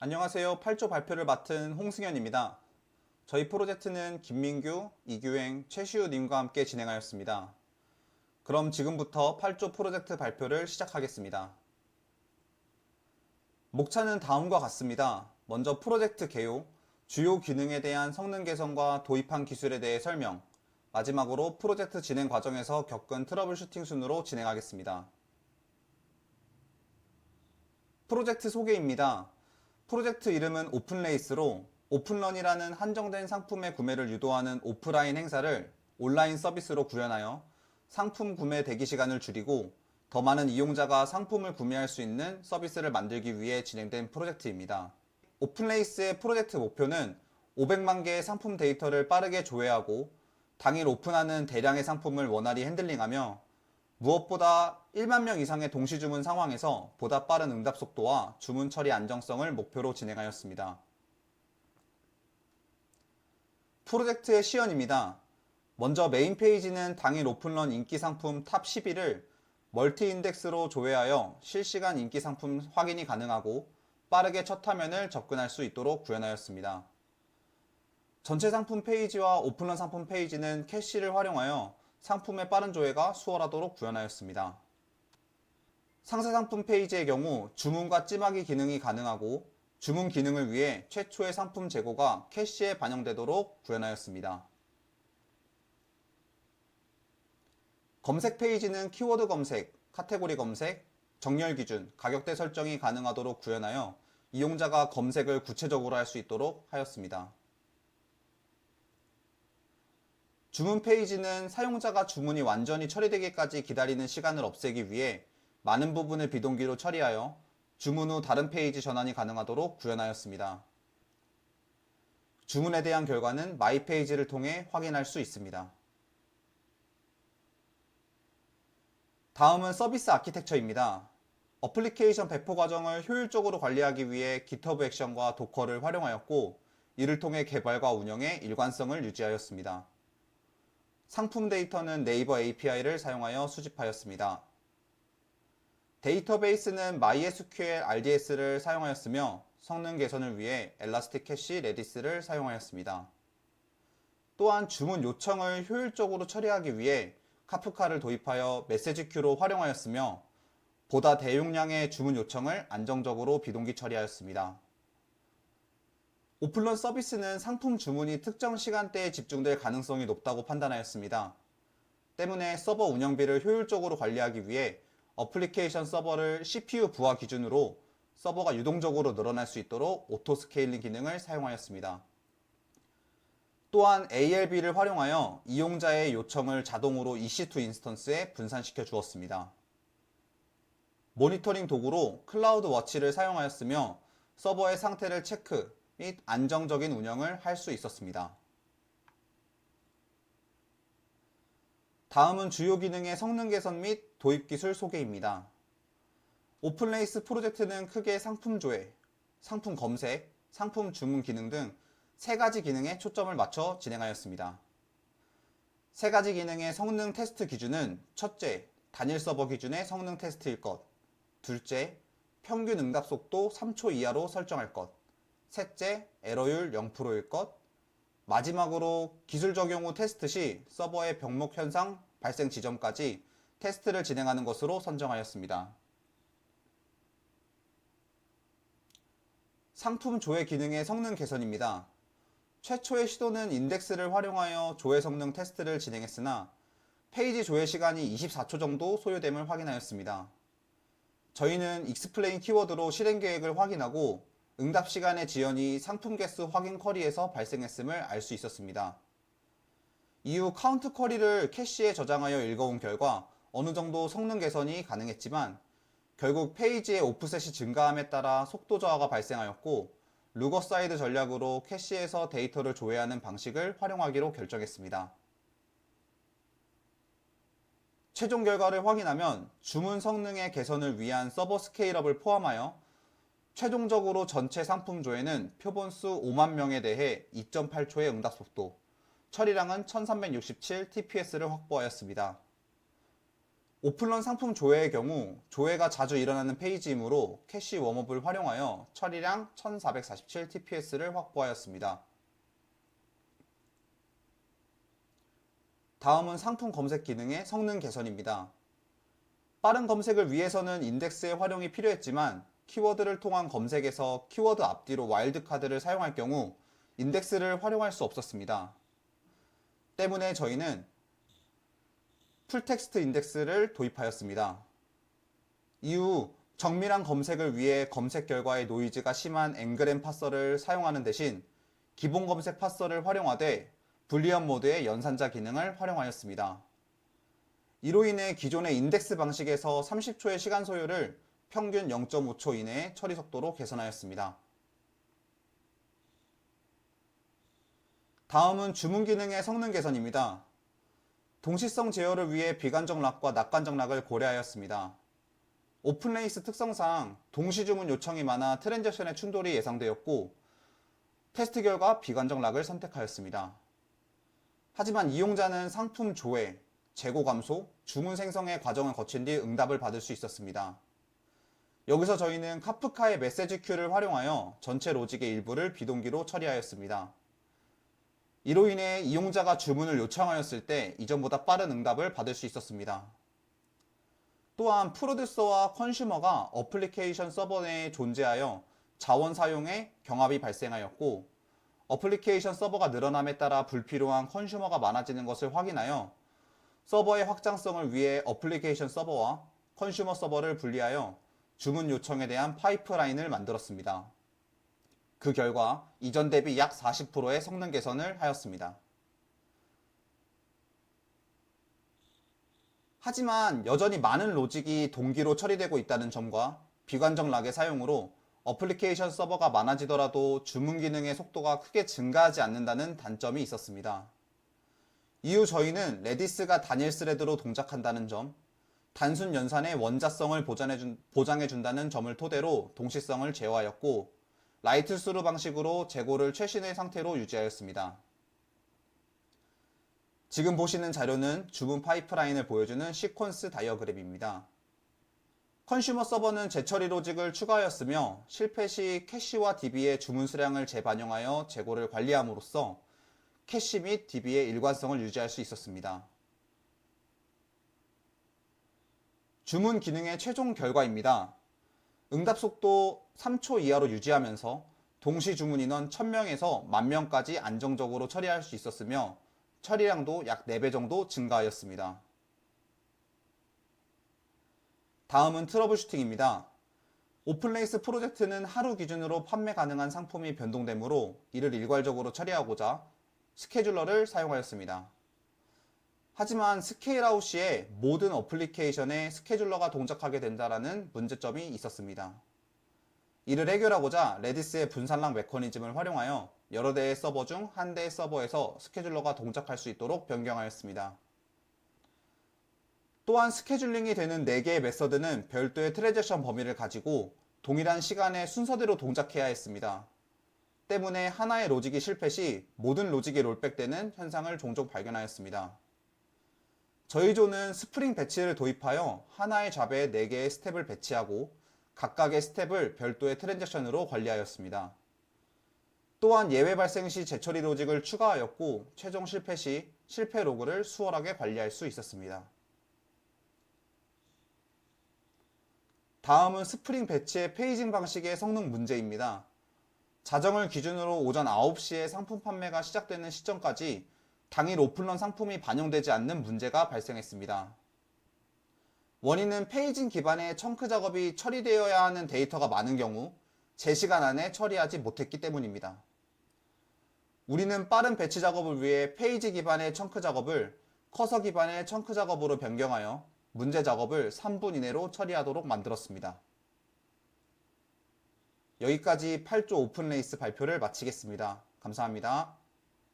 안녕하세요. 8조 발표를 맡은 홍승현입니다. 저희 프로젝트는 김민규, 이규행, 최시우님과 함께 진행하였습니다. 그럼 지금부터 8조 프로젝트 발표를 시작하겠습니다. 목차는 다음과 같습니다. 먼저 프로젝트 개요, 주요 기능에 대한 성능 개선과 도입한 기술에 대해 설명, 마지막으로 프로젝트 진행 과정에서 겪은 트러블 슈팅 순으로 진행하겠습니다. 프로젝트 소개입니다. 프로젝트 이름은 오픈레이스로 오픈런이라는 한정된 상품의 구매를 유도하는 오프라인 행사를 온라인 서비스로 구현하여 상품 구매 대기 시간을 줄이고 더 많은 이용자가 상품을 구매할 수 있는 서비스를 만들기 위해 진행된 프로젝트입니다. 오픈레이스의 프로젝트 목표는 500만 개의 상품 데이터를 빠르게 조회하고 당일 오픈하는 대량의 상품을 원활히 핸들링하며 무엇보다 1만 명 이상의 동시 주문 상황에서 보다 빠른 응답 속도와 주문 처리 안정성을 목표로 진행하였습니다. 프로젝트의 시연입니다. 먼저 메인 페이지는 당일 오픈런 인기 상품 탑 10위를 멀티 인덱스로 조회하여 실시간 인기 상품 확인이 가능하고 빠르게 첫 화면을 접근할 수 있도록 구현하였습니다. 전체 상품 페이지와 오픈런 상품 페이지는 캐시를 활용하여 상품의 빠른 조회가 수월하도록 구현하였습니다. 상세 상품 페이지의 경우 주문과 찜하기 기능이 가능하고 주문 기능을 위해 최초의 상품 재고가 캐시에 반영되도록 구현하였습니다. 검색 페이지는 키워드 검색, 카테고리 검색, 정렬 기준, 가격대 설정이 가능하도록 구현하여 이용자가 검색을 구체적으로 할 수 있도록 하였습니다. 주문 페이지는 사용자가 주문이 완전히 처리되기까지 기다리는 시간을 없애기 위해 많은 부분을 비동기로 처리하여 주문 후 다른 페이지 전환이 가능하도록 구현하였습니다. 주문에 대한 결과는 마이 페이지를 통해 확인할 수 있습니다. 다음은 서비스 아키텍처입니다. 어플리케이션 배포 과정을 효율적으로 관리하기 위해 GitHub 액션과 도커를 활용하였고 이를 통해 개발과 운영에 일관성을 유지하였습니다. 상품 데이터는 네이버 API를 사용하여 수집하였습니다. 데이터베이스는 MySQL RDS를 사용하였으며 성능 개선을 위해 엘라스틱 캐시 레디스를 사용하였습니다. 또한 주문 요청을 효율적으로 처리하기 위해 카프카를 도입하여 메시지 큐로 활용하였으며 보다 대용량의 주문 요청을 안정적으로 비동기 처리하였습니다. 오픈런 서비스는 상품 주문이 특정 시간대에 집중될 가능성이 높다고 판단하였습니다. 때문에 서버 운영비를 효율적으로 관리하기 위해 어플리케이션 서버를 CPU 부하 기준으로 서버가 유동적으로 늘어날 수 있도록 오토 스케일링 기능을 사용하였습니다. 또한 ALB를 활용하여 이용자의 요청을 자동으로 EC2 인스턴스에 분산시켜 주었습니다. 모니터링 도구로 클라우드 워치를 사용하였으며 서버의 상태를 체크 및 안정적인 운영을 할 수 있었습니다. 다음은 주요 기능의 성능 개선 및 도입 기술 소개입니다. 오픈레이스 프로젝트는 크게 상품 조회, 상품 검색, 상품 주문 기능 등 3가지 기능에 초점을 맞춰 진행하였습니다. 3가지 기능의 성능 테스트 기준은 첫째, 단일 서버 기준의 성능 테스트일 것, 둘째, 평균 응답 속도 3초 이하로 설정할 것, 셋째, 에러율 0%일 것, 마지막으로 기술 적용 후 테스트 시 서버의 병목 현상 발생 지점까지 테스트를 진행하는 것으로 선정하였습니다. 상품 조회 기능의 성능 개선입니다. 최초의 시도는 인덱스를 활용하여 조회 성능 테스트를 진행했으나 페이지 조회 시간이 24초 정도 소요됨을 확인하였습니다. 저희는 익스플레인 키워드로 실행 계획을 확인하고 응답 시간의 지연이 상품 개수 확인 쿼리에서 발생했음을 알 수 있었습니다. 이후 카운트 쿼리를 캐시에 저장하여 읽어온 결과 어느 정도 성능 개선이 가능했지만 결국 페이지의 오프셋이 증가함에 따라 속도 저하가 발생하였고 루거사이드 전략으로 캐시에서 데이터를 조회하는 방식을 활용하기로 결정했습니다. 최종 결과를 확인하면 주문 성능의 개선을 위한 서버 스케일업을 포함하여 최종적으로 전체 상품 조회는 표본수 5만 명에 대해 2.8초의 응답 속도, 처리량은 1367 TPS를 확보하였습니다. 오픈런 상품 조회의 경우 조회가 자주 일어나는 페이지이므로 캐시 웜업을 활용하여 처리량 1447tps를 확보하였습니다. 다음은 상품 검색 기능의 성능 개선입니다. 빠른 검색을 위해서는 인덱스의 활용이 필요했지만 키워드를 통한 검색에서 키워드 앞뒤로 와일드카드를 사용할 경우 인덱스를 활용할 수 없었습니다. 때문에 저희는 풀텍스트 인덱스를 도입하였습니다. 이후 정밀한 검색을 위해 검색 결과의 노이즈가 심한 앵그램 파서를 사용하는 대신 기본 검색 파서를 활용하되 불리언 모드의 연산자 기능을 활용하였습니다. 이로 인해 기존의 인덱스 방식에서 30초의 시간 소요를 평균 0.5초 이내의 처리 속도로 개선하였습니다. 다음은 주문 기능의 성능 개선입니다. 동시성 제어를 위해 비관적 락과 낙관적 락을 고려하였습니다. 오픈레이스 특성상 동시 주문 요청이 많아 트랜잭션의 충돌이 예상되었고 테스트 결과 비관적 락을 선택하였습니다. 하지만 이용자는 상품 조회, 재고 감소, 주문 생성의 과정을 거친 뒤 응답을 받을 수 있었습니다. 여기서 저희는 카프카의 메시지 큐를 활용하여 전체 로직의 일부를 비동기로 처리하였습니다. 이로 인해 이용자가 주문을 요청하였을 때 이전보다 빠른 응답을 받을 수 있었습니다. 또한 프로듀서와 컨슈머가 어플리케이션 서버 내에 존재하여 자원 사용에 경합이 발생하였고 어플리케이션 서버가 늘어남에 따라 불필요한 컨슈머가 많아지는 것을 확인하여 서버의 확장성을 위해 어플리케이션 서버와 컨슈머 서버를 분리하여 주문 요청에 대한 파이프라인을 만들었습니다. 그 결과 이전 대비 약 40%의 성능 개선을 하였습니다. 하지만 여전히 많은 로직이 동기로 처리되고 있다는 점과 비관적 락의 사용으로 어플리케이션 서버가 많아지더라도 주문 기능의 속도가 크게 증가하지 않는다는 단점이 있었습니다. 이후 저희는 레디스가 단일 스레드로 동작한다는 점, 단순 연산의 원자성을 보장해준다는 점을 토대로 동시성을 제어하였고 라이트 스루 방식으로 재고를 최신의 상태로 유지하였습니다. 지금 보시는 자료는 주문 파이프라인을 보여주는 시퀀스 다이어그램입니다. 컨슈머 서버는 재처리 로직을 추가하였으며 실패 시 캐시와 DB의 주문 수량을 재반영하여 재고를 관리함으로써 캐시 및 DB의 일관성을 유지할 수 있었습니다. 주문 기능의 최종 결과입니다. 응답 속도 3초 이하로 유지하면서 동시 주문 인원 1000명에서 10,000명까지 안정적으로 처리할 수 있었으며 처리량도 약 4배 정도 증가하였습니다. 다음은 트러블 슈팅입니다. 오픈레이스 프로젝트는 하루 기준으로 판매 가능한 상품이 변동되므로 이를 일괄적으로 처리하고자 스케줄러를 사용하였습니다. 하지만 스케일아웃 시에 모든 어플리케이션에 스케줄러가 동작하게 된다는 문제점이 있었습니다. 이를 해결하고자 레디스의 분산락 메커니즘을 활용하여 여러 대의 서버 중 한 대의 서버에서 스케줄러가 동작할 수 있도록 변경하였습니다. 또한 스케줄링이 되는 4개의 메서드는 별도의 트랜잭션 범위를 가지고 동일한 시간에 순서대로 동작해야 했습니다. 때문에 하나의 로직이 실패 시 모든 로직이 롤백되는 현상을 종종 발견하였습니다. 저희 조는 스프링 배치를 도입하여 하나의 잡에 4개의 스텝을 배치하고 각각의 스텝을 별도의 트랜잭션으로 관리하였습니다. 또한 예외 발생 시 재처리 로직을 추가하였고 최종 실패 시 실패 로그를 수월하게 관리할 수 있었습니다. 다음은 스프링 배치의 페이징 방식의 성능 문제입니다. 자정을 기준으로 오전 9시에 상품 판매가 시작되는 시점까지 당일 오픈런 상품이 반영되지 않는 문제가 발생했습니다. 원인은 페이징 기반의 청크 작업이 처리되어야 하는 데이터가 많은 경우 제 시간 안에 처리하지 못했기 때문입니다. 우리는 빠른 배치 작업을 위해 페이지 기반의 청크 작업을 커서 기반의 청크 작업으로 변경하여 문제 작업을 3분 이내로 처리하도록 만들었습니다. 여기까지 8조 오픈레이스 발표를 마치겠습니다. 감사합니다.